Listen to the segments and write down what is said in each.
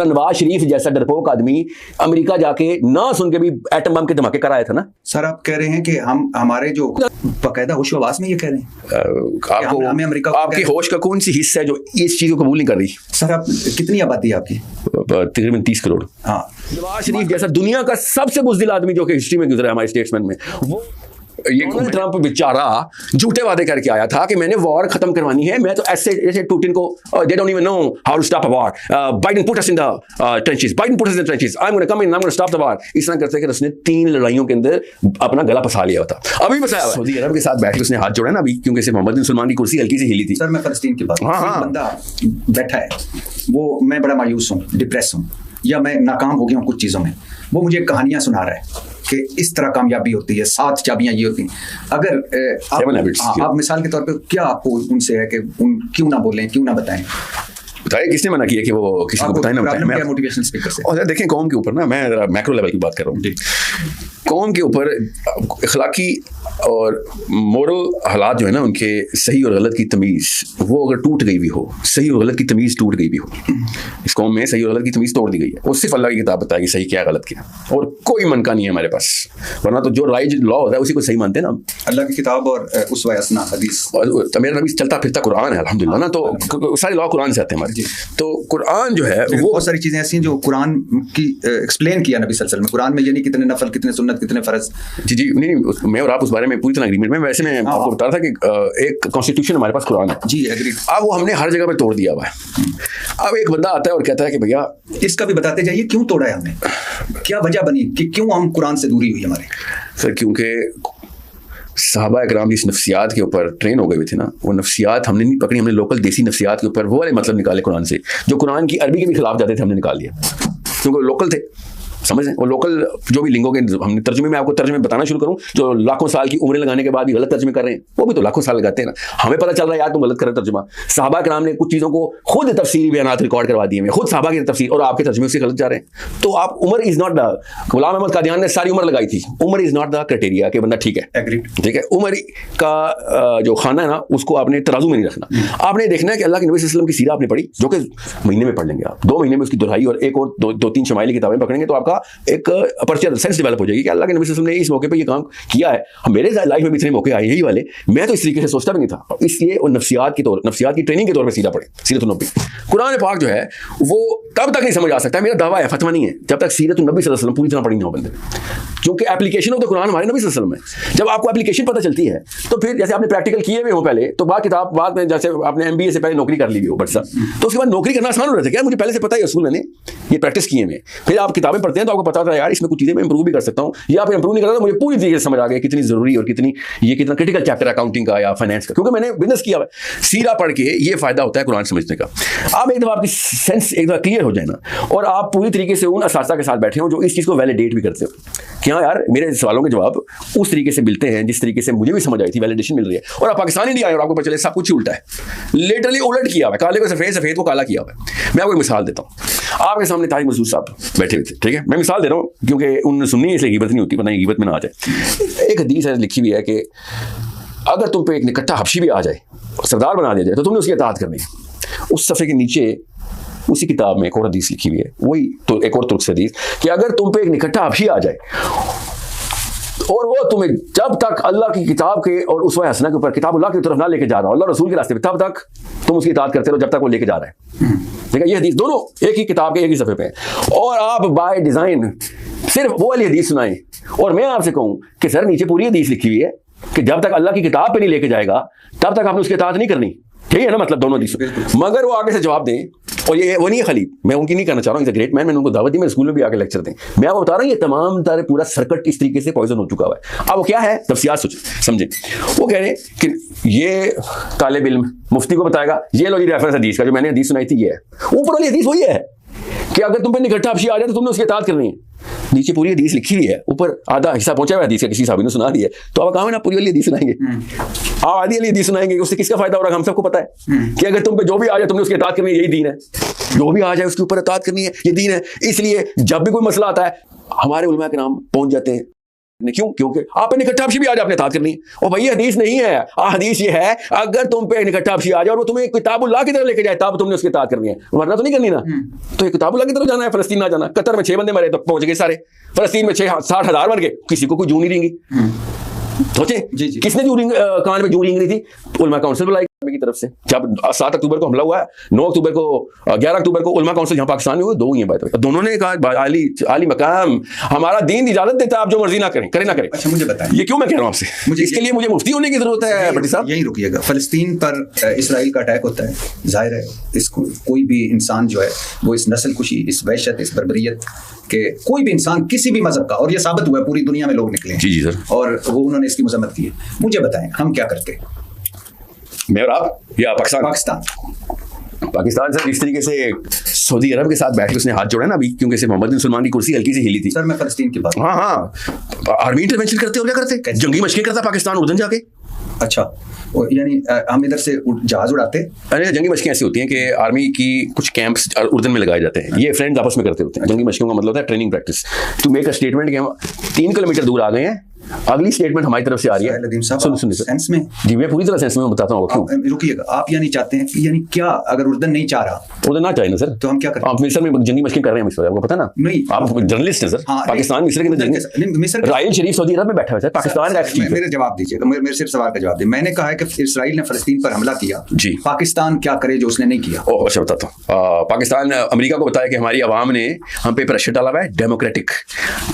नवाज शरीफ जैसा डरपोक आदमी अमेरिका जाके ना सुन के भी एटम बम के धमाके कराया था ना। सर आप कह रहे हैं कि हम हमारे जो बाकायदा होश आवाज में ये कह रहे हैं आपको हमें अमेरिका आपकी होश का कौन सी हिस्सा है जो इस चीज को कबूल नहीं कर रही? सर आप कितनी आबादी है आपकी? तकरीबन 30 करोड़। हाँ, नवाज शरीफ जैसा दुनिया का सबसे बुज़दिल आदमी जो कि हिस्ट्री में गुजरा है हमारे स्टेट्समैन में, वो ये ट्रंप बेचारा झूठे वादे करके आया था कि मैंने वॉर खत्म करवानी है। मैं तो ऐसे पुतिन को they don't even know how to stop a war, Biden put us in the trenches, Biden put us in the trenches, I am gonna come in, I am gonna stop the war. इस तरह करते कि उसने 3 लड़ाइयों के अंदर अपना गला फंसा लिया था। अभी फंसाया हुआ है। सऊदी अरब के साथ बैठ के उसने हाथ जोड़ा ना अभी, क्योंकि सिर्फ मोहम्मद बिन सलमान की कुर्सी हल्की सी हिली थी। सर मैं फलस्तीन की बात, हाँ। बंदा बैठा है, वो मैं बड़ा मायूस हूँ, डिप्रेस हूँ, या मैं नाकाम हो गया हूँ कुछ चीज़ों में, वो मुझे कहानियां सुना रहा है कि इस तरह कामयाबी होती है, 7 चाबियां ये होती हैं। अगर आप मिसाल के तौर पे क्या आपको उनसे है कि क्यों ना बोलें, क्यों ना बताएं? बताइए, किसने मना किया कि वो किसी को बताए ना बताए? मोटिवेशनल स्पीकर से। और देखें कौम के ऊपर ना, मैं मैक्रो लेवल की बात कर रहा हूँ, कौम के ऊपर अखलाकी और मोरल हालात जो है ना, उनके सही और गलत की तमीज़ वो अगर टूट गई भी हो, सही और गलत की तमीज़ टूट गई भी हो, इस कौम में सही और गलत की तमीज़ तोड़ दी गई है। वो सिर्फ अल्लाह की किताब बताएगी सही क्या गलत क्या, और कोई मन का नहीं है हमारे पास। वरना तो जो राइज लॉ होता है उसी को सही मानते हैं ना। अल्लाह की किताब और उसवा हसना हदीस, तो मेरा नबी चलता फिरता कुरान है अल्हम्दुलिल्लाह ना, तो सारे लॉ कुरान से आते हैं हमारे। तो कुरान जो है वो बहुत सारी चीज़ें ऐसी हैं जो कुरान की एक्सप्लेन किया नबी सल्लल्लाहु अलैहि वसल्लम। कुरान में ये नहीं कितने नफल, कितने सुन्नत, कितने फ़र्ज। जी नहीं, मैं और आप उस बारे में पूरी तरह एग्रीमेंट में। वैसे मैं आपको बता रहा था कि एक कॉन्स्टिट्यूशन हमारे पास कुरान है जी, एग्री। अब वो हमने हर जगह पे तोड़ दिया हुआ है। अब एक बंदा आता है और कहता है कि भैया इसका भी बताते जाइए क्यों तोड़ा है हमने, क्या वजह बनी कि क्यों हम कुरान से दूरी हुई हमारी? सर क्योंकि सहाबा इकराम जिस नफ्सियात के ऊपर ट्रेन हो गए थे ना, वो नफ्सियात हमने नहीं पकड़ी, हमने लोकल देसी नफ्सियात के ऊपर वो वाले मतलब निकाले कुरान से, जो कुरान की अरबी के भी खिलाफ जाते थे, हमने निकाल लिया क्योंकि लोकल थे। समझ रहे हैं? वो लोकल जो भी लिंगों के हमने तर्जुमे में आपको तर्जुमे बताना शुरू करूं, जो लाखों साल की उम्रें लगाने के बाद भी गलत तर्जुमे कर रहे हैं, वो भी तो लाखों साल लगाते हैं ना। हमें पता चल रहा है यार तुम गलत कर रहे तर्जुमा। सहाबा कराम ने कुछ चीज़ों को खुद तफसीरी बयानात रिकॉर्ड करवा दिए हैं, खुद सहाबा की तफसीर, और आपके तर्जुमे से गलत जा रहे हैं। तो आप उम्र is not the, Ghulam Ahmad Qadiani ने सारी उम्र लगाई थी, उम्र इज नॉट द क्राइटेरिया कि बंदा ठीक है, ठीक है। उम्र का जो खाना है ना, उसको आपने तराजू में नहीं रखना। आपने देखना है कि अल्लाह के नबी सल्लल्लाहु अलैहि वसल्लम की सीरा आपने पढ़ी, जो कि महीने में पढ़ लेंगे आप, 2 महीने में उसकी दुहाई और एक और 2-3 शमाइली किताबें पकड़ेंगे तो आपका एक पर्चिया सेंस डेवलप हो जाएगी कि अल्लाह के नबी सल्लल्लाहु अलैहि वसल्लम ने इस मौके पे ये काम किया है। मेरे लाइफ में भी इतने मौके आए यही वाले, मैं तो इस तरीके से सोचता भी नहीं था। इसलिए वो नफ्सियात की ट्रेनिंग के तौर पे सीधा पढ़े सीरत नबी। कुरान पाक जो है वो तब तक नहीं समझ आ सकता, मेरा दावा है, फतवा नहीं है, जब तक सीरत नबी सल्लल्लाहु अलैहि वसल्लम पूरी तरह पढ़ी ना हो बंदे। क्योंकि एप्लीकेशन ऑफ द कुरान हमारे नबी सल्लल्लाहु अलैहि वसल्लम है। जब आपको एप्लीकेशन पता चलती है तो फिर जैसे आपने प्रैक्टिकल किए हुए हो पहले, तो बाद में जैसे आपने MBA से पहले नौकरी कर ली हो बट सर, तो उसके बाद नौकरी करना आसान हो रहा था क्या? मुझे पहले से पता है असूल, मैंने ये प्रैक्टिस किए में। फिर आप किताबें पढ़ते हैं तो आपको पता होता है यार इसमें कुछ चीज़ें मैं इंप्रूव भी कर सकता हूँ, या फिर इंप्रूव नहीं कर रहा, मुझे पूरी तरीके से समझ आ गया कितनी जरूरी और कितना क्रिटिकल चैप्टर अकाउंटिंग का या फाइनेंस का, क्योंकि मैंने बिजनेस किया है। सीरा पढ़ के ये फायदा होता है कुरान समझने का। आप एक दफा आपकी सेंस एक दफा क्लियर हो जाए ना, और आप पूरी तरीके से उन असासा के साथ बैठे हो जो इस चीज़ को वैलिडेट भी करते हो कि हाँ यार मेरे सवालों के जवाब उस तरीके से मिलते हैं जिस तरीके से मुझे भी समझ आई थी, वैलिडेशन मिल रही है। और आप पाकिस्तान इंडिया आए और आपको पता चले सब कुछ ही उल्टा है, लिटरली उलट किया हुआ है, काले को सफेद, सफेद को काला किया हुआ है। मैं आपको एक मिसाल देता हूँ। आपके सामने तारिक मसूद साहब बैठे हुए थे, ठीक है, मैं मिसाल दे रहा हूँ क्योंकि उन्होंने सुननी है इसलिए गिबत नहीं होती, पता नहीं गिबत में ना आ जाए। एक हदीस है लिखी हुई है कि अगर तुम पे एक निकट्ठा हबशी भी आ जाए और सरदार बना दिया जाए तो तुमने उसकी इताअत करनी है। उस सफ़े के नीचे उसी किताब में एक और हदीस लिखी हुई है, वही तो एक और तुर्क से हदीस, कि अगर तुम पे एक निकट्ठा हबशी आ जाए और वो तुम्हें जब तक अल्लाह की किताब के और उसवा हसना के ऊपर किताबुल्लाह की तरफ ना लेके जा रहा हो, अल्लाह रसूल के रास्ते पे, तब तक तुम उसकी इताअत करते रहो जब तक वो लेके जा रहा है। ठीक है, ये हदीस दोनों एक ही किताब के एक ही सफ़े पे है। और आप बाय डिज़ाइन सिर्फ वो वाली हदीस सुनाएं और मैं आपसे कहूँ कि सर नीचे पूरी हदीस लिखी हुई है कि जब तक अल्लाह की किताब पे नहीं लेके जाएगा तब तक आपने उसकी इताअत नहीं करनी। ठीक है ना, मतलब दोनों हदीस। मगर वो आगे से जवाब दें, और ये वो नहीं है खाली, मैं उनकी नहीं करना चाह रहा हूँ, इज अ ग्रेट मैन, मैंने उनको दावत दी, मेरे स्कूल में भी आके लेक्चर दें। मैं आपको बता रहा हूँ ये तमाम तारे पूरा सर्किट इस तरीके से पॉइजन हो चुका हुआ है। अब वो क्या है, तफसीलात समझे। वो कह रहे हैं कि ये तालिब इल्म मुफ्ती को बताएगा, ये लो जी रेफरेंस हदीस का जो मैंने हदीस सुनाई थी, ये है ऊपर वाली हदीस, वही है कि अगर तुम पे निकट्ठा हबशी आ जाए तो तुमने उसकी इताअत करनी है। नीचे पूरी हदीस लिखी हुई है, ऊपर आधा हिस्सा पहुंचा हुआ हदीस का, किसी साहब ने सुना दिया, तो अब कहा ना पूरी वाली हदीस सुनाएंगे, आप आधी वाली हदीस सुनाएंगे, उससे किसका फायदा हो रहा है? हम सबको पता है कि अगर तुम पे जो भी आ जाए तुमने उसकी इताअत करनी है, यही दीन है। जो भी आ जाए उसके ऊपर इताअत करनी है, ये दीन है। इसलिए जब भी कोई मसला आता है हमारे उलमा के नाम पहुंच जाते हैं। क्यों? क्योंकि आप पे निकट्ठा हबशी भी आज आपने इताअत करनी है। और भाई हदीस नहीं है, हदीस ये है अगर तुम पे निकट्ठा हबशी आ जाए और वो तुम्हें किताबुल्लाह की तरफ लेके जाए तब तुमने उसकी इताअत करनी है, वरना तो नहीं करनी ना। तो ये किताबुल्लाह की तरफ जाना है, फलस्तीन ना जाना। कतर में 6 बंदे मरे तो पहुंच गए सारे, फलस्तीन में 60,000 मर गए, किसी को कोई जू नहीं देंगी। सोचे किसने जू कान में जू रेंग रही थी? उलमा काउंसिल बुलाई की तरफ से। जब 7 अक्टूबर को हमला हुआ है, 9 अक्टूबर को 11 अक्टूबर को उलमा काउंसिल यहाँ पाकिस्तान में हुए, 2 ही हैं बात। दोनों ने कहा आली मकाम हमारा दीन इजाजत देता है, आप जो मर्जी ना करें, ना करें। अच्छा मुझे बताएं, ये क्यों मैं कह रहा हूँ आपसे, इसके लिए मुझे मुफ्ती होने की जरूरत है भट्टी साहब। यही रुकिएगा। फलस्तीन पर इसराइल का अटैक होता है, जाहिर है इसको कोई भी इंसान जो है वो इस नस्ल कुशी, इस वहशत, इस बर्बरियत के कोई भी इंसान किसी भी मजहब का, और ये साबित हुआ है पूरी दुनिया में लोग निकले हैं। जी सर। और वो उन्होंने इसकी मजम्मत की है। मुझे बताएं हम क्या करते? मैं और आप या पाकिस्तान सर जिस तरीके से सऊदी अरब के साथ बैठ के उसने हाथ जोड़ा ना अभी, क्योंकि से मोहम्मद बिन सलमान की कुर्सी हल्की सी हिली थी। सर मैं फलस्तीन की बात, हाँ आर्मी इंटरवेंशन करते हो क्या करते, जंगी मशकें करता पाकिस्तान उर्दन जाके। अच्छा यानी हम इधर से जहाज उड़ाते? अरे जंगी मशकें ऐसी होती हैं कि आर्मी की कुछ कैंप्स उर्दन में लगाए जाते हैं, ये फ्रेंड्स आपस में करते होते हैं। जंगी मशकों का मतलब होता है training practice. To make a statement कि हम 3 किलोमीटर दूर आ गए हैं, अगली स्टेटमेंट हमारी तरफ से आ रही है। सुनिए सेंस में जी, मैं पूरी तरह सेंस में बताता हूँ क्यों। रुकिएगा, आप यानी चाहते हैं कि यानी क्या अगर उर्दन नहीं चाह रहा, उर्दन ना चाहे ना सर, तो हम क्या करें? आप मिस्र में जंगी मशकें कर रहे हैं, आपको पता ना? नहीं, आप जर्नलिस्ट हैं सर। पाकिस्तान मिस्र के अंदर राइल शरीफ सऊदी अरब में बैठा हुआ है, पाकिस्तान का एक्स चीफ। मेरे जवाब दीजिएगा, मेरे सिर्फ सवाल का जवाब दीजिए। मैंने कहा है कि इसराइल ने फलस्तीन पर हमला किया जी, पाकिस्तान क्या करे जो उसने नहीं किया? अच्छा बताता हूँ। पाकिस्तान अमेरिका को बताया कि हमारी आवाम ने हम पे प्रेशर डाला हुआ है डेमोक्रेटिक,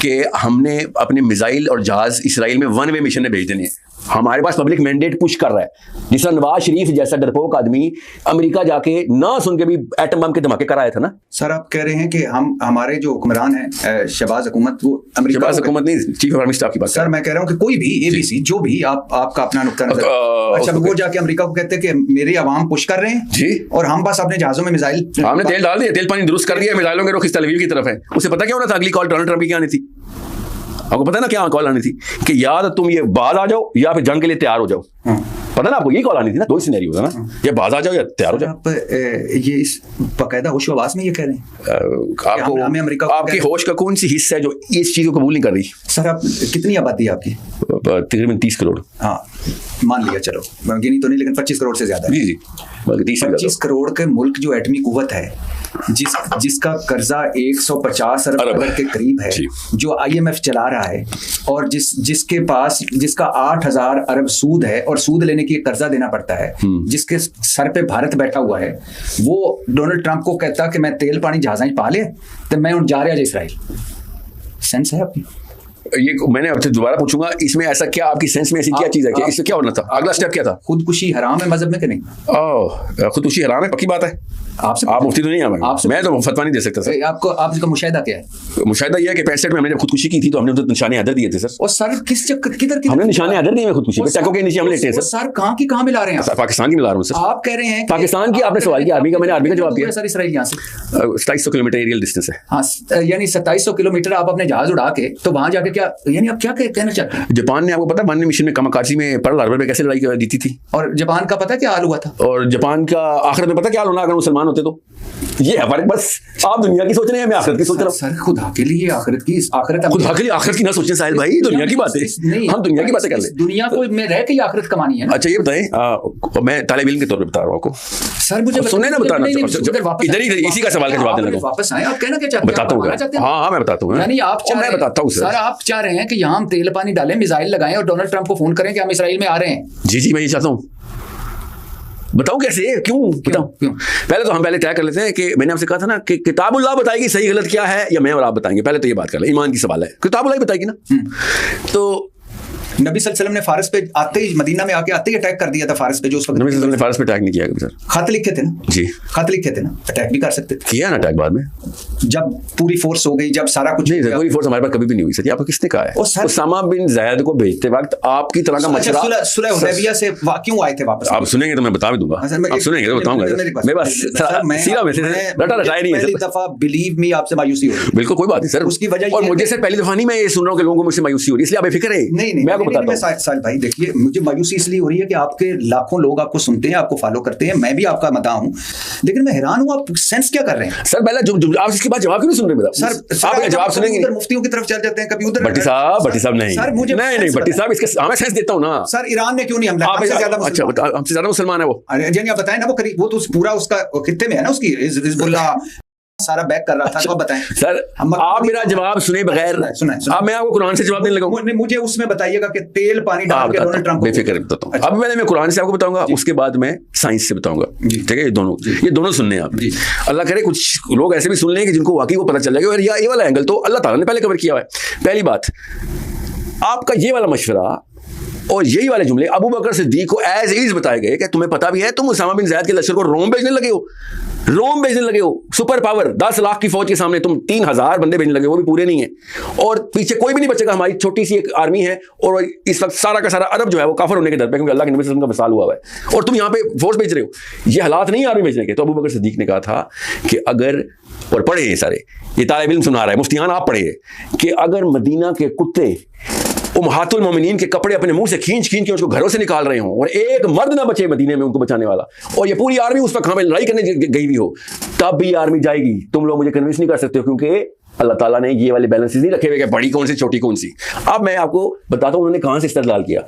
कि हमने अपने मिसाइल और जहाज इसराइल में 1 वे मिशन में भेज देने हैं। हमारे पास पब्लिक मैंडेट पुश कर रहा है। जिस तरह नवाज शरीफ जैसा डरपोक आदमी अमेरिका जाके ना सुन के भी एटम बम के धमाके कराया था ना। सर आप कह रहे हैं कि हम हमारे जो हुक्मरान हैं शहबाज हुकूमत, वो अमेरिका शहबाज हुकूमत नहीं, चीफ ऑफ आर्मी स्टाफ की बात। सर मैं कह रहा हूं कि कोई भी ABC जो भी आपका अपना नुक्ता नजर, अच्छा वो जाके अमेरिका को कहते हैं कि मेरे अवाम पुश कर रहे हैं जी, और हम बस अपने जहाजों में मिसाइल, हमने तेल डाल दिया, तेल पानी दुरुस्त कर दिया, मिसाइलों के रुख इस तलवील की तरफ है। उसे पता क्या होना था, अगली कॉल डोनाल्ड ट्रंप की क्या आनी थी? आपको पता है ना क्या कॉल आनी थी कि या तो तुम ये बाज आ जाओ या फिर जंग के लिए तैयार हो जाओ। पता ना आपको, यही कॉल आनी थी ना, 2 ही सिनेरियो होता ना, या बाज आ जाओ या तैयार हो जाओ। आप ये इस बाकायदा होश आवाज में ये कह रहे हैं? आपको आपकी होश का कौन सी हिस्सा है जो इस चीज को कबूल नहीं कर रही? सर आप कितनी आबादी है आपकी? तकरीबन 30 करोड़। हाँ मान लिया, चलो गिनी तो नहीं, लेकिन 25 करोड़ से ज्यादा। जी 25 करोड़ के मुल्क जो एटमी कुव्वत है, जिसका कर्जा 150 अरब डॉलर के करीब है, जो IMF चला रहा है, और जिसके पास जिसका 8,000 अरब सूद है और सूद लेने की कर्जा देना पड़ता है, जिसके सर पे भारत बैठा हुआ है, वो डोनाल्ड ट्रंप को कहता कि मैं तेल पानी जहाज़ पा ले तो मैं जा रहा इसराइल। सेंस है आपकी? ये मैंने आपसे दोबारा पूछूंगा, इसमें ऐसा क्या आपकी सेंस में ऐसी क्या चीज है कि इससे क्या होना था? अगला स्टेप क्या था? खुदकुशी हराम है मजहब में कि नहीं? खुदकुशी हराम है, पक्की बात है। आप मुफ्ती तो नहीं है, मैं तो फतवा नहीं दे सकता सर। आपका मुशाहिदा क्या है? मुशाहिदा यह है कि 65 में हमने जब खुदकुशी की थी तो हमने उधर निशाने हैदर दिए थे सर। और सर किस किधर हमने निशाने हैदर दिए खुदकुशी पे, टैंकों के नीचे हम लेटे हैं सर। सर कहां की कहां मिला रहे हैं? पाकिस्तान की मिला रहा हूं सर। आप कह रहे हैं पाकिस्तान की, आपने सवाल किया आर्मी का, मैंने आर्मी का जवाब दिया सर। इसराइल यहां से 2700 किलोमीटर एरियल डिस्टेंस है। हाँ यानी 2700 किलोमीटर आप अपने जहाज उड़ा के तो वहां जाके क्या, यानी आप क्या कहना चाहते हैं? जापान ने, आपको पता है, 92 मिशन में कामाकाजी में पर्ल हार्बर में कैसे लड़ाई जीती थी? और जापान का पता क्या हाल हुआ था? और जापान का आखिरत में पता क्या हाल होना अगर मुसलमान होते तो? ये है फर्क। बस आप दुनिया की सोच रहे हैं, मैं आखिरत की सोच रहा हूं। सर खुदा के लिए आखिरत की, खुदा के लिए आखिरत की ना सोचें साहिल भाई, दुनिया की बात है, हम दुनिया की बातें कर ले। दुनिया को में रह के आखिरत कमानी है। अच्छा ये बताएं, मैं तालिब इल्म के तौर पे बता रहा हूं आपको सर, मुझे सुनने ना, बताना इधर ही इसी का सवाल का जवाब देने लगा। वापस आए, आप कहना क्या चाहते हैं? बताता हूं। हाँ मैं बताता हूं। यानी आप मैं बताता हूं सर, आप चाह रहे हैं कि यहाँ हम तेल पानी डालें, मिसाइल लगाएं और डोनाल्ड ट्रंप को फोन करें कि हम इसराइल में आ रहे हैं? जी मैं ये चाहता हूँ। बताऊं कैसे, क्यों बताऊं? पहले तो हम तय कर लेते हैं कि मैंने आपसे कहा था ना कि किताबुल्लाह बताएगी सही गलत क्या है, या मैं और आप बताएंगे? पहले तो ये बात कर ले, ईमान की सवाल है, किताबुल्लाह ही बताएगी ना। तो नबी सल्लल्लाहु अलैहि वसल्लम ने फारस पे आते ही, मदीना में आके आते ही अटैक कर दिया था फारस पे, जो उस वक्त नबी सल्लल्लाहु अलैहि वसल्लम ने फारस पे अटैक नहीं किया कभी सर। खत लिखे थे ना जी, खत लिखे थे ना, अटैक भी कर सकते थे। किया ना अटैक बाद में, जब पूरी फोर्स हो गई, जब सारा कुछ नहीं सर, पूरी फोर्स हमारे पास कभी भी नहीं हुई सर। आपको किसने कहा है? उसामा बिन ज़ैद को भेजते वक्त आपकी तरह का मशवरा सुलह हुदैबिया से क्यों आए थे वापस? आप सुनेंगे तो मैं बता भी दूंगा, आप सुनेंगे तो बताऊंगा। मेरे पास सीधा मैसेज है, रटा रटाया नहीं है सर। पहली दफा बिलीव मी आपसे मायूसी हो रही है। बिल्कुल कोई बात नहीं सर, उसकी वजह और मुझे से पहली दफा नहीं मैं ये सुन रहा हूँ कि लोगों को मुझसे मायूसी हो रही है, इसलिए आप बेफिक्र है। नहीं मैं आपको बताता हूँ। साल भाई देखिए, मुझे मायूसी इसलिए हो रही है कि आपके लाखों लोग आपको सुनते हैं, आपको फॉलो करते हैं, मैं भी आपका मदाह हूं, लेकिन मैं हैरान हूं आप सेंस क्या कर रहे हैं सर। पहले आप इसके बाद जवाब क्यों नहीं सुन रहे मेरा? सर आप जवाब सुनेंगे, उधर मुफ्तियों की तरफ चल जाते हैं, कभी उधर। भट्टी साहब नहीं, सर मुझे नहीं भट्टी साहब, इसके मैं सेंस देता हूं ना सर। ईरान ने क्यों नहीं हमला? हमसे ज्यादा मुसलमान है वो। जी आप बताएं ना, वो करीब वो तो पूरा उसका कितने में है ना, उसकी हिजबुल्लाह सारा बैक कर रहा था। तो बताएं सर, आप मेरा जवाब सुने बगैर, अब मैं आपको कुरान से जवाब देने लगा। मुझे उसमें बताइएगा कि तेल पानी डाल के डोनाल्ड ट्रंप, बेफिक्र बताता हूं। अब मैं कुरान से आपको बताऊंगा, उसके बाद मैं साइंस से बताऊंगा, ठीक है? ये दोनों सुनने हैं आप। अल्लाह करे कुछ लोग ऐसे भी सुन लें कि जिनको वाकई वो पता चल जाएगा ये वाला एंगल तो अल्लाह ताला ने पहले कवर किया हुआ है। पहली बात, आपका ये वाला मशवरा और यही वाले जुमले अबू बकर सिद्दीक को एज इज बताए गए कि तुम्हें पता भी है तुम उसामा बिन ज़ैद के लश्कर को रोम भेजने लगे हो, सुपर पावर 10 लाख की फौज के सामने तुम 3000 बंदे भेजने लगे, वो भी पूरे नहीं है, और पीछे कोई भी नहीं बचेगा। हमारी छोटी सी एक आर्मी है और इस वक्त सारा का सारा अरब जो है वो काफिर होने के दर पे, क्योंकि अल्लाह के नबी सल्लल्लाहु अलैहि वसल्लम का विसाल हुआ है, और तुम यहाँ पे फोर्स भेज रहे हो। ये हालात नहीं आर्मी भेजने के। तो अबू बकर सिद्दीक ने कहा था कि अगर, और पढ़े ये सारे, ये तालिब इल्म सुना रहा है, मुफ्तियान आप पढ़े, कि अगर मदीना के कुत्ते उम्महातुल मोमिनीन के कपड़े अपने मुंह से खींच के उसको घरों से निकाल रहे हों और एक मर्द ना बचे मदीने में उनको बचाने वाला, और ये पूरी आर्मी उस पर हमें लड़ाई करने गई हुई हो, तब भी आर्मी जाएगी। तुम लोग मुझे कन्विंस नहीं कर सकते हो, क्योंकि अल्लाह ताला ने ये वाले बैलेंसेस नहीं रखे हुए कि बड़ी कौन सी छोटी कौन सी। अब मैं आपको बताता हूं उन्होंने कहां से इस्तेदलाल किया।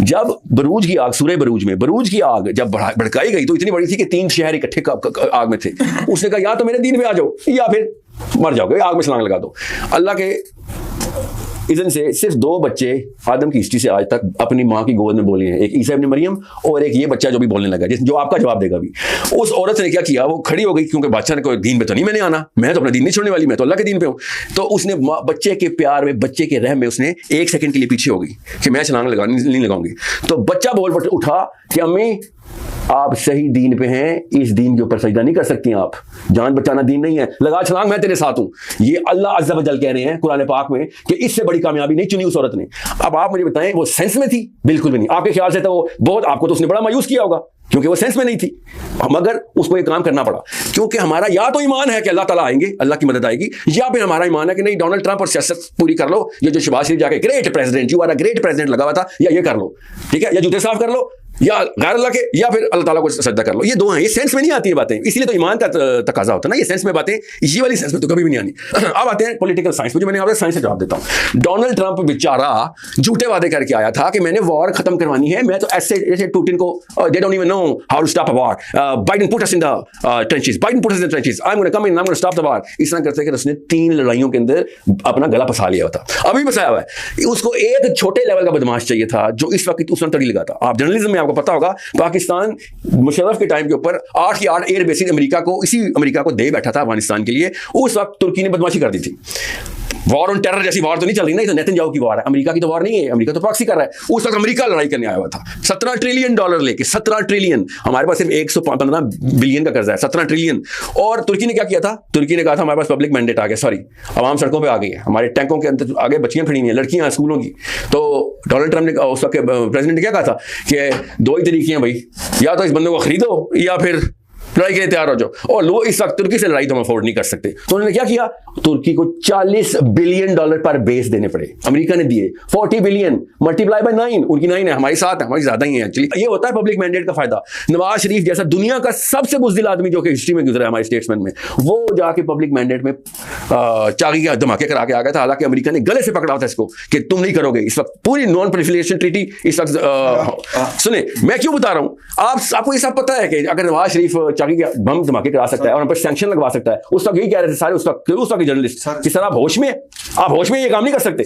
जब बरूज की आग, सूरह बरूज में बरूज की आग जब भड़काई गई तो इतनी बड़ी थी कि 3 शहर इकट्ठे आग में थे। उसने कहा या तो मेरे दीन पे आ जाओ या फिर मर जाओगे, आग में छलांग लगा दो। अल्लाह के इज़न से सिर्फ 2 बच्चे आदम की हिस्ट्री से आज तक अपनी माँ की गोद में बोले हैं, एक ईसा इब्न मरियम और एक ये बच्चा जो भी बोलने लगा, जो आपका जवाब देगा भी। उस औरत ने क्या किया, वो खड़ी हो गई, क्योंकि बादशाह ने कोई दीन पे तो नहीं मैंने आना, मैं तो अपना दीन नहीं छोड़ने वाली, मैं तो अल्लाह के दीन पे हूँ। तो उसने बच्चे के प्यार में, बच्चे के रहम में उसने 1 सेकंड के लिए पीछे हो गई कि मैं छलांग नहीं लगाऊंगी। तो बच्चा बोल उठा कि अम्मी आप सही दीन पे हैं, इस दीन के ऊपर सजदा नहीं कर सकती आप, जान बचाना दीन नहीं है, लगा छलांग, मैं तेरे साथ हूं। ये अल्लाह अज़्ज़ा वजल कह रहे हैं कुरान पाक में कि इससे बड़ी कामयाबी नहीं चुनी उस औरत ने। अब आप मुझे बताएं वो सेंस में थी? बिल्कुल भी नहीं। आपके ख्याल से तो वो बहुत, आपको तो उसने बड़ा मायूस किया होगा क्योंकि वो सेंस में नहीं थी, मगर उसको एक काम करना पड़ा, क्योंकि हमारा या तो ईमान है कि अल्लाह ताला आएंगे, अल्लाह की मदद आएगी, या फिर हमारा ईमान है कि नहीं डोनाल्ड ट्रंप और सियासत पूरी कर लो, ये जो शहबाज शरीफ जाके great president, you are a great president लगा हुआ था, या ये कर लो, ठीक है, या जूते साफ कर लो, या गैर अल्लाह के, या फिर अल्लाह ताला को सजदा कर लो। ये 2 हैं, ये सेंस में नहीं आती है बातें, इसलिए तो ईमान का तकाजा होता है ना, ये सेंस में बातें, ये वाली सेंस में तो कभी भी नहीं आनी। अब आते हैं पॉलिटिकल साइंस में, जो मैंने आपको साइंस से जवाब देता हूं। डोनाल्ड ट्रंप बेचारा झूठे वादे करके आया था कि मैंने वॉर खत्म करवानी है, मैं तो ऐसे पुतिन को, they don't even know how to stop a war, Biden put us in the trenches, Biden put us in the trenches, I am gonna come in, I am gonna stop the war. इस तरह करते उसने 3 लड़ाइयों के अंदर अपना गला फंसा लिया था, अभी फंसाया हुआ है। उसको एक छोटे लेवल का बदमाश चाहिए था जो इस वक्त उसने तड़ी लगाता। आप जर्नलिज्म में आपको पता होगा, पाकिस्तान मुशर्रफ के टाइम के ऊपर 8 या 8 एयर बेसिस अमेरिका को दे बैठा था अफगानिस्तान के लिए। उस वक्त तुर्की ने बदमाशी कर दी थी। वॉर ऑन टेरर जैसी वॉर तो नहीं चल रही ना, तो नेतन्याहू की वॉर है, अमेरिका की तो वॉर नहीं है, अमेरिका तो प्रॉक्सी कर रहा है। उस वक्त अमेरिका लड़ाई करने आया हुआ था, $17 ट्रिलियन लेके, 17 ट्रिलियन, हमारे पास सिर्फ 115 बिलियन का कर्जा है, 17 ट्रिलियन। और तुर्की ने क्या किया था, तुर्की ने कहा था हमारे पास पब्लिक मैंडेट आ गया, सॉरी अवाम सड़कों पे आ गई है, हमारे टैंकों के अंदर आगे बच्चियां खड़ी हुई हैं, लड़कियां स्कूलों की। तो डोनाल्ड ट्रंप ने, उस वक्त प्रेसिडेंट ने क्या कहा था कि 2 ही तरीके हैं भाई, या तो इस बंदे को खरीदो या फिर लड़ाई के लिए तैयार हो जाओ। और लोग इस वक्त तुर्की से लड़ाई तो हम अफोर्ड नहीं कर सकते, तो उन्होंने क्या किया, तुर्की को $40 बिलियन पर बेस देने पड़े। अमेरिका ने दिए 40 बिलियन, मल्टीप्लाई बाय 9, उनकी 9 है, हमारी 7 है, हमारी ज्यादा ही है एक्चुअली। ये होता है पब्लिक मैंडेट का फायदा। नवाज शरीफ जैसा दुनिया का सबसे बुज़दिल आदमी जो कि हिस्ट्री में गुजरा है हमारे स्टेट्समैन में, वो जाके पब्लिक मैंडेट में चाकी के धमाके करा के आ गया था। हालांकि अमेरिका ने गले से पकड़ा था इसको कि तुम नहीं करोगे। इस वक्त पूरी नॉन प्रोलिफरेशन ट्रीटी इस वक्त सुने, मैं क्यों बता रहा हूं, आपको ये सब पता है कि अगर नवाज शरीफ चाकी के बम धमाके करा सकता है और हम पर सैंक्शन लगवा सकता है, उस वक्त यही कह रहे थे सारे उस वक्त जर्नलिस्ट कि सर आप होश में ये काम नहीं कर सकते।